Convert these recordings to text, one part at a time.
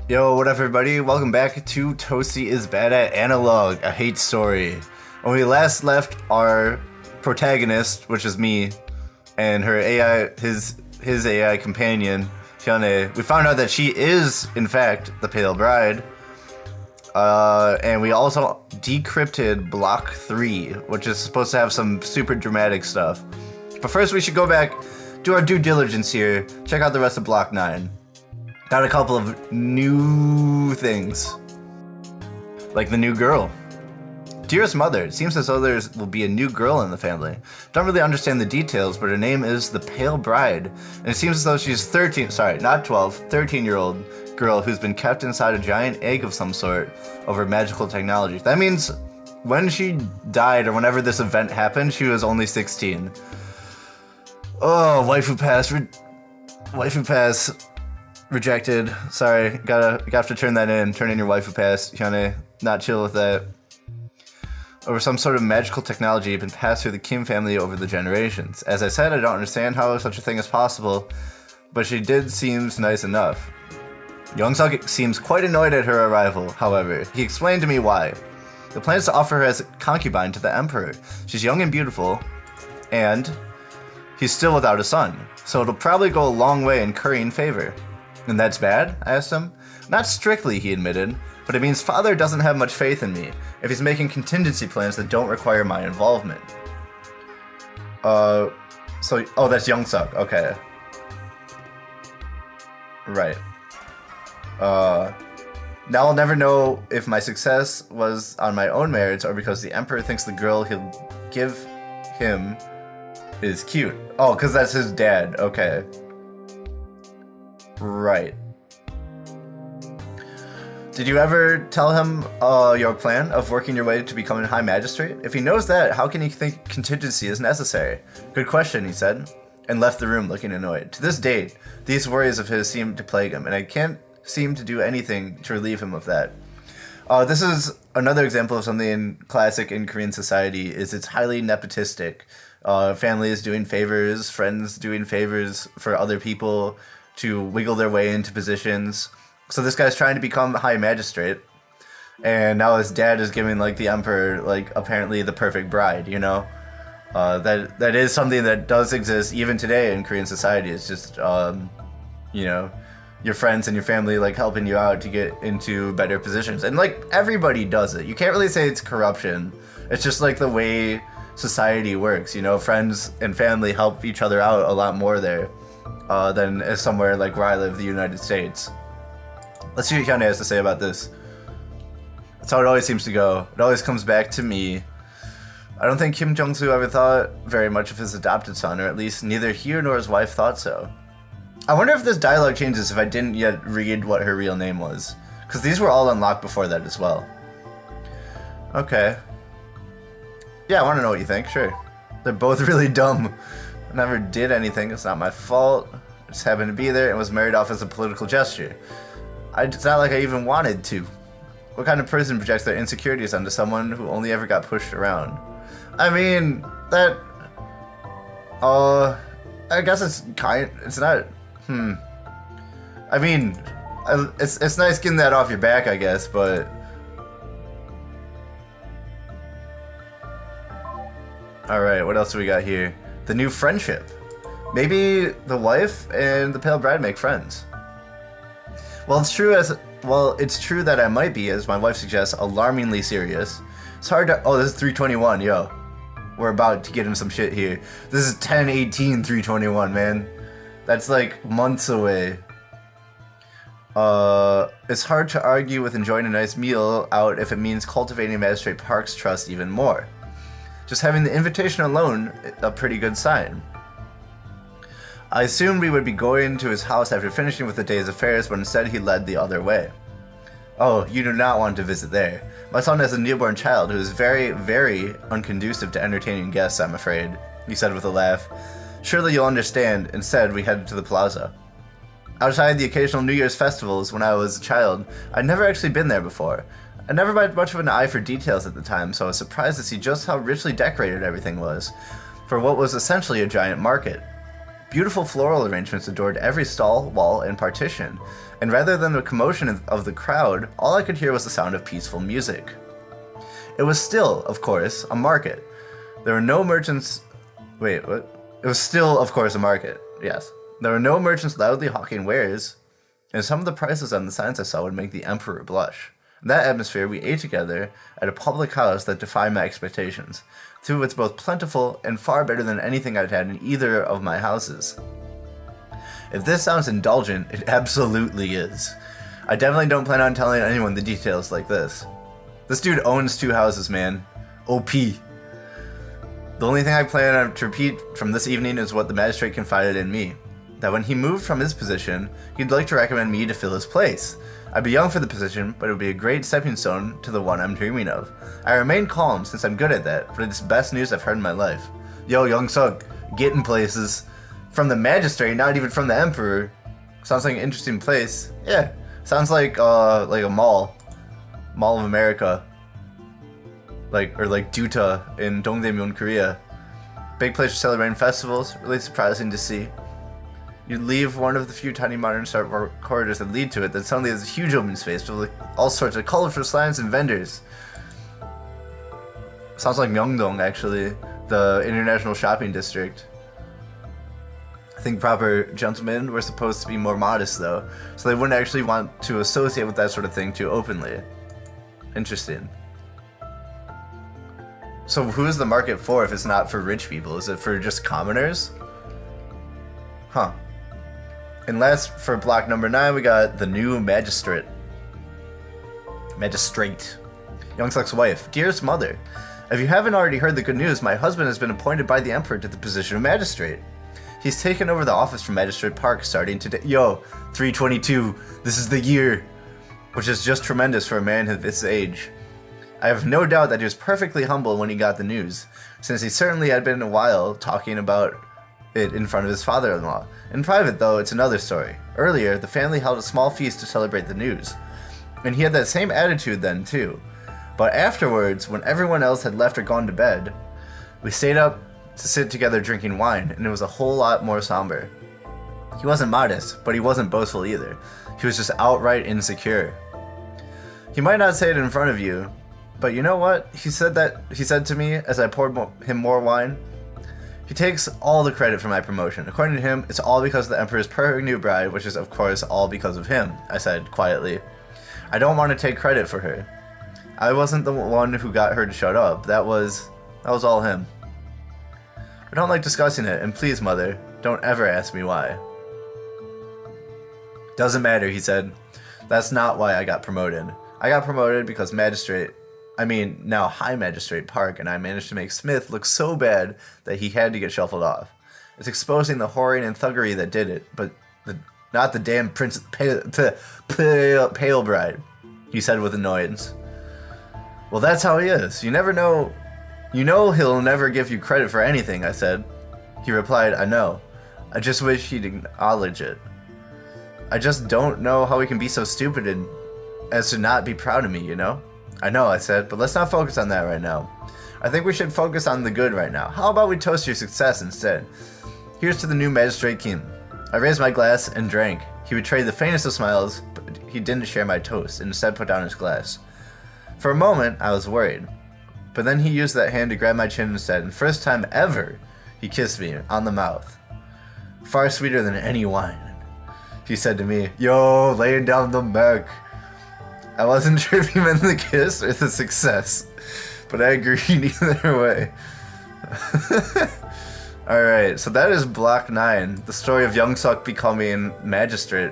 Yo, what up everybody? Welcome back to Toasty is Bad at Analogue, a hate story. When we last left our protagonist, which is me, and her AI, his AI companion, hyun-ae, we found out that she is, in fact, the Pale Bride. And we also decrypted Block 3, which is supposed to have some super dramatic stuff. But first we should go back, do our due diligence here, check out the rest of Block 9. Got a couple of new things. Like the new girl. Dearest mother, it seems as though there will be a new girl in the family. Don't really understand the details, but her name is the Pale Bride. And it seems as though she's 13-year-old girl who's been kept inside a giant egg of some sort over magical technology. That means when she died or whenever this event happened, she was only 16. Oh, waifu pass. Rejected. Sorry, gotta have to turn that in. Turn in your waifu pass, hyun-ae. Not chill with that. Over some sort of magical technology been passed through the Kim family over the generations. As I said, I don't understand how such a thing is possible, but she did seems nice enough. Young-suk seems quite annoyed at her arrival, however. He explained to me why. The plan is to offer her as a concubine to the emperor. She's young and beautiful, and he's still without a son, so it'll probably go a long way in currying favor. And that's bad? I asked him. Not strictly, he admitted, but it means father doesn't have much faith in me if he's making contingency plans that don't require my involvement. Oh, that's Young-suk, okay. Right. Now I'll never know if my success was on my own merits or because the emperor thinks the girl he'll give him is cute. Oh, because that's his dad, okay. Right. Did you ever tell him your plan of working your way to becoming High Magistrate? If he knows that, how can he think contingency is necessary? Good question, he said, and left the room looking annoyed. To this date, these worries of his seem to plague him, and I can't seem to do anything to relieve him of that. This is another example of something classic in Korean society, is it's highly nepotistic. Families doing favors, friends doing favors for other people, to wiggle their way into positions. So this guy's trying to become High Magistrate, and now his dad is giving like the emperor like apparently the perfect bride, you know? That is something that does exist even today in Korean society. It's just you know, your friends and your family like helping you out to get into better positions. And like everybody does it. You can't really say it's corruption. It's just like the way society works, you know, friends and family help each other out a lot more there. Than is somewhere like where I live, the United States. Let's see what hyun-ae has to say about this. That's how it always seems to go. It always comes back to me. I don't think Kim Jong-soo ever thought very much of his adopted son, or at least neither he nor his wife thought so. I wonder if this dialogue changes if I didn't yet read what her real name was. Because these were all unlocked before that as well. Okay. Yeah, I want to know what you think, sure. They're both really dumb. I never did anything, it's not my fault. I just happened to be there and was married off as a political gesture. It's not like I even wanted to. What kind of person projects their insecurities onto someone who only ever got pushed around? I mean, that... I guess it's not... I mean, it's nice getting that off your back, I guess, but... Alright, what else do we got here? The new friendship. Maybe the wife and the Pale Bride make friends. Well, it's true that I might be, as my wife suggests, alarmingly serious. It's hard to... Oh, this is 321, yo. We're about to get into some shit here. This is 10/18/321, man. That's like months away. It's hard to argue with enjoying a nice meal out if it means cultivating Magistrate Park's trust even more. Just having the invitation alone, a pretty good sign. I assumed we would be going to his house after finishing with the day's affairs, but instead he led the other way. Oh, you do not want to visit there. My son has a newborn child who is very, very unconducive to entertaining guests, I'm afraid, he said with a laugh. Surely you'll understand. Instead, we headed to the plaza. Outside the occasional New Year's festivals when I was a child, I'd never actually been there before. I never had much of an eye for details at the time, so I was surprised to see just how richly decorated everything was, for what was essentially a giant market. Beautiful floral arrangements adored every stall, wall, and partition, and rather than the commotion of the crowd, all I could hear was the sound of peaceful music. It was still, of course, a market. There were no merchants... Wait, what? It was still, of course, a market. Yes. There were no merchants loudly hawking wares, and some of the prices on the signs I saw would make the emperor blush. In that atmosphere, we ate together at a public house that defied my expectations. Food was both plentiful and far better than anything I'd had in either of my houses. If this sounds indulgent, it absolutely is. I definitely don't plan on telling anyone the details like this. This dude owns 2 houses, man. OP. The only thing I plan to repeat from this evening is what the magistrate confided in me. That when he moved from his position, he'd like to recommend me to fill his place. I'd be young for the position, but it would be a great stepping stone to the one I'm dreaming of. I remain calm since I'm good at that, but it's the best news I've heard in my life. Yo, Young Suk, getting places. From the magistrate, not even from the emperor. Sounds like an interesting place. Yeah, sounds like a mall. Mall of America. Like Duta in Dongdaemun, Korea. Big place for celebrating festivals, really surprising to see. You leave one of the few tiny modern start corridors that lead to it, then suddenly there's a huge open space with all sorts of colorful signs and vendors. Sounds like Myeongdong, actually, the international shopping district. I think proper gentlemen were supposed to be more modest, though, so they wouldn't actually want to associate with that sort of thing too openly. Interesting. So who is the market for if it's not for rich people? Is it for just commoners? Huh. And last, for block number 9, we got the new Magistrate. Youngsuk's wife. Dearest mother, if you haven't already heard the good news, my husband has been appointed by the emperor to the position of magistrate. He's taken over the office from Magistrate Park starting today. Yo, 322, this is the year. Which is just tremendous for a man of his age. I have no doubt that he was perfectly humble when he got the news, since he certainly had been a while talking about it in front of his father-in-law. In private, though, it's another story. Earlier, the family held a small feast to celebrate the news, and he had that same attitude then, too. But afterwards, when everyone else had left or gone to bed, we stayed up to sit together drinking wine, and it was a whole lot more somber. He wasn't modest, but he wasn't boastful either. He was just outright insecure. He might not say it in front of you, but you know what? He said to me as I poured him more wine. He takes all the credit for my promotion. According to him, it's all because of the Emperor's perfect new bride, which is of course all because of him, I said quietly. I don't want to take credit for her. I wasn't the one who got her to shut up. That was all him. I don't like discussing it, and please, mother, don't ever ask me why. Doesn't matter, he said. That's not why I got promoted. I got promoted because now High Magistrate Park and I managed to make Smith look so bad that he had to get shuffled off. It's exposing the whoring and thuggery that did it, but not the damn pale bride, he said with annoyance. Well, that's how he is. You never know. You know he'll never give you credit for anything, I said. He replied, I know. I just wish he'd acknowledge it. I just don't know how he can be so stupid as to not be proud of me, you know? I know, I said, but let's not focus on that right now. I think we should focus on the good right now. How about we toast your success instead? Here's to the new Magistrate King. I raised my glass and drank. He betrayed the faintest of smiles, but he didn't share my toast and instead put down his glass. For a moment, I was worried. But then he used that hand to grab my chin instead, and first time ever, he kissed me on the mouth. Far sweeter than any wine. He said to me, yo, laying down the mech. I wasn't sure if he meant the kiss or the success, but I agreed either way. Alright, so that is Block 9, the story of Youngsuk becoming Magistrate.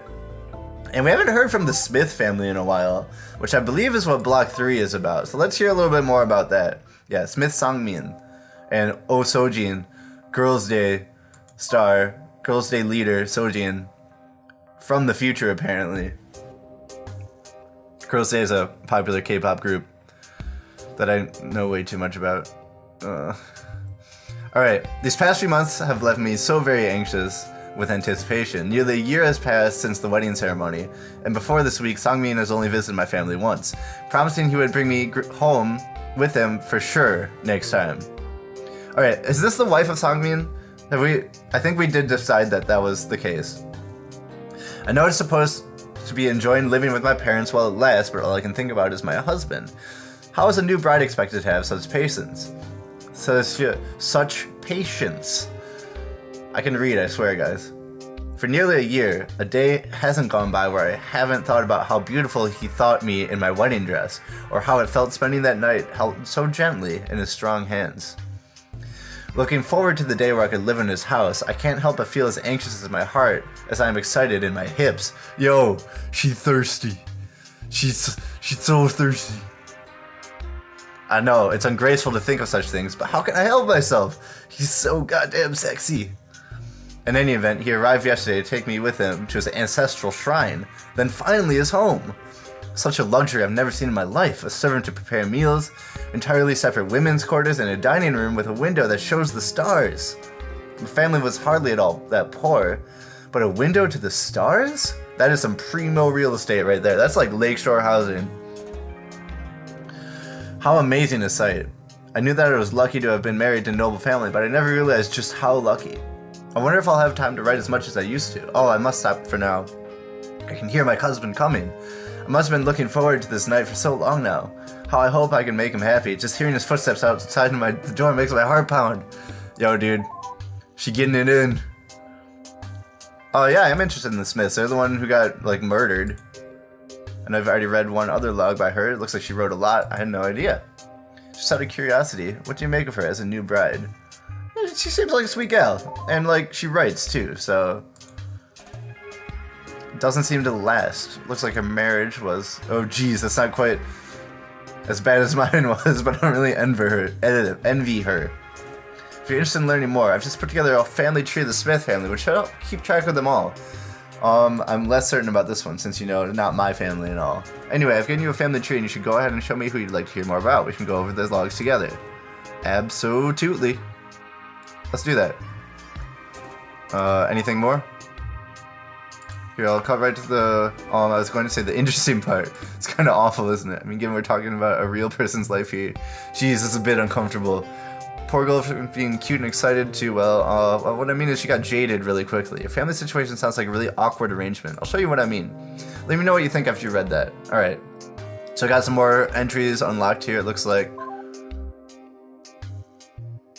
And we haven't heard from the Smith family in a while, which I believe is what Block 3 is about. So let's hear a little bit more about that. Yeah, Smith Sangmin and Oh Sojin, Girls' Day star, Girls' Day leader Sojin, from the future apparently. Girls' Day is a popular K-pop group that I know way too much about. Alright, these past few months have left me so very anxious with anticipation. Nearly a year has passed since the wedding ceremony, and before this week, Sangmin has only visited my family once, promising he would bring me home with him for sure next time. Alright, is this the wife of Sangmin? I think we did decide that that was the case. I know it's supposed to be enjoying living with my parents while it lasts, but all I can think about is my husband. How is a new bride expected to have such patience? Such patience. I can read, I swear, guys. For nearly a year, a day hasn't gone by where I haven't thought about how beautiful he thought me in my wedding dress, or how it felt spending that night held so gently in his strong hands. Looking forward to the day where I could live in his house, I can't help but feel as anxious as my heart as I am excited in my hips. Yo, she's thirsty. She's so thirsty. I know, it's ungraceful to think of such things, but how can I help myself? He's so goddamn sexy. In any event, he arrived yesterday to take me with him to his ancestral shrine, then finally his home. Such a luxury I've never seen in my life. A servant to prepare meals, entirely separate women's quarters, and a dining room with a window that shows the stars. The family was hardly at all that poor, but a window to the stars? That is some primo real estate right there. That's like lakeshore housing. How amazing a sight. I knew that I was lucky to have been married to a noble family, but I never realized just how lucky. I wonder if I'll have time to write as much as I used to. Oh, I must stop for now. I can hear my husband coming. I must have been looking forward to this night for so long now. How I hope I can make him happy. Just hearing his footsteps outside the door makes my heart pound. Yo, dude. She getting it in. Oh, yeah, I'm interested in the Smiths. They're the one who got, like, murdered. And I've already read one other log by her. It looks like she wrote a lot. I had no idea. Just out of curiosity, what do you make of her as a new bride? She seems like a sweet gal. And, like, she writes, too, so... Doesn't seem to last. Looks like her marriage was... Oh, geez, that's not quite as bad as mine was, but I don't really envy her. If you're interested in learning more, I've just put together a family tree of the Smith family, which I'll keep track of them all. I'm less certain about this one, since, you know, not my family and all. Anyway, I've given you a family tree, and you should go ahead and show me who you'd like to hear more about. We can go over those logs together. Absolutely. Let's do that. Anything more? Here, I'll cut right to the, I was going to say the interesting part. It's kind of awful, isn't it? I mean, given we're talking about a real person's life here. Jeez, it's a bit uncomfortable. Poor girl being cute and excited too, well, what I mean is she got jaded really quickly. Your family situation sounds like a really awkward arrangement. I'll show you what I mean. Let me know what you think after you read that. Alright. So I got some more entries unlocked here, it looks like.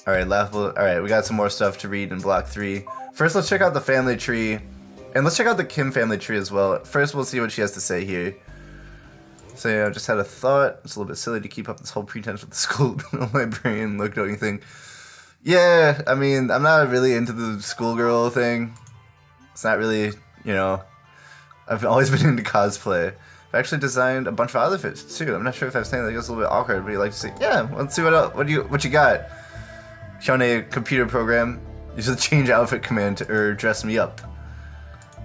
Alright, alright, we got some more stuff to read in block 3. First, let's check out the family tree. And let's check out the Kim family tree as well. First, we'll see what she has to say here. So, yeah, I just had a thought. It's a little bit silly to keep up this whole pretense with the school on my brain. Look, don't you think? Yeah, I mean, I'm not really into the schoolgirl thing. It's not really, you know... I've always been into cosplay. I've actually designed a bunch of outfits, too. I'm not sure if I was saying that, it's a little bit awkward, but you like to say, yeah, let's see what you got. Hyun-ae computer program. Use the change outfit command to dress me up.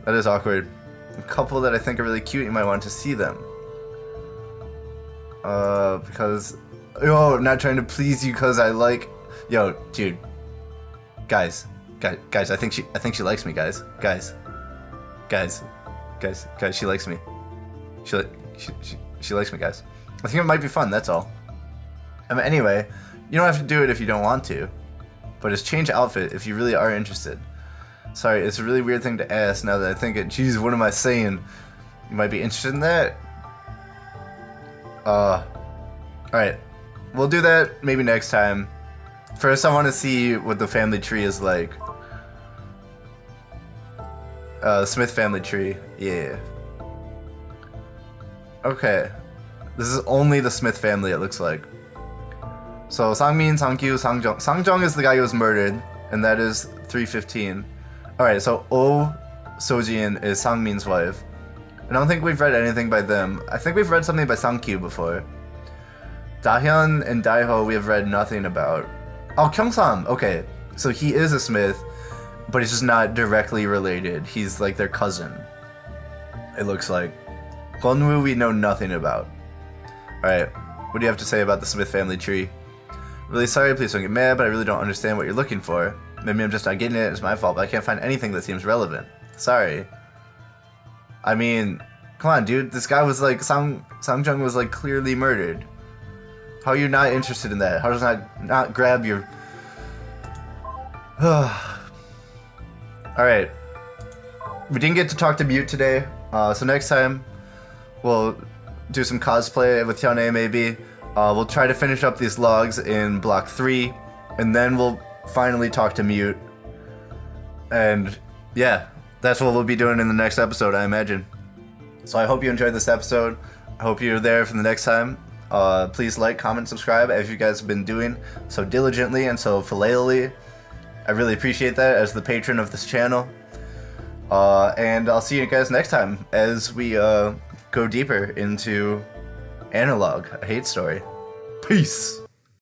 That is awkward. A couple that I think are really cute, you might want to see them. Because... Yo, I'm not trying to please you because I like... Yo, dude. Guys, I think she likes me, guys. Guys, she likes me. She likes me, guys. I think it might be fun, that's all. I mean, anyway, you don't have to do it if you don't want to. But just change outfit if you really are interested. Sorry, it's a really weird thing to ask now that I think it. Jeez, what am I saying? You might be interested in that? Alright. We'll do that maybe next time. First, I want to see what the family tree is like. Smith family tree. Yeah. Okay. This is only the Smith family, it looks like. So, Sangmin, Sangkyu, Sangjong. Sangjong is the guy who was murdered, and that is 315. Alright, so Oh Sojin is Sangmin's wife. I don't think we've read anything by them. I think we've read something by Sangkyu before. Dahyun and Daiho we have read nothing about. Oh, Kyongsam! Okay, so he is a Smith, but he's just not directly related. He's like their cousin. It looks like. Gonwoo we know nothing about. Alright, what do you have to say about the Smith family tree? Really sorry, please don't get mad, but I really don't understand what you're looking for. Maybe I'm just not getting it, it's my fault, but I can't find anything that seems relevant. Sorry. I mean, come on, dude, this guy was like, Sangjung was like clearly murdered. How are you not interested in that? How does that not grab your... Alright. We didn't get to talk to Mute today, so next time we'll do some cosplay with hyun-ae maybe. We'll try to finish up these logs in block 3, and then we'll finally talk to Mute. And yeah, that's what we'll be doing in the next episode, I imagine. So I hope you enjoyed this episode. I hope you're there for the next time. Please like, comment, subscribe, as you guys have been doing so diligently and so filially. I really appreciate that as the patron of this channel. And I'll see you guys next time as we go deeper into Analogue, a hate story. Peace!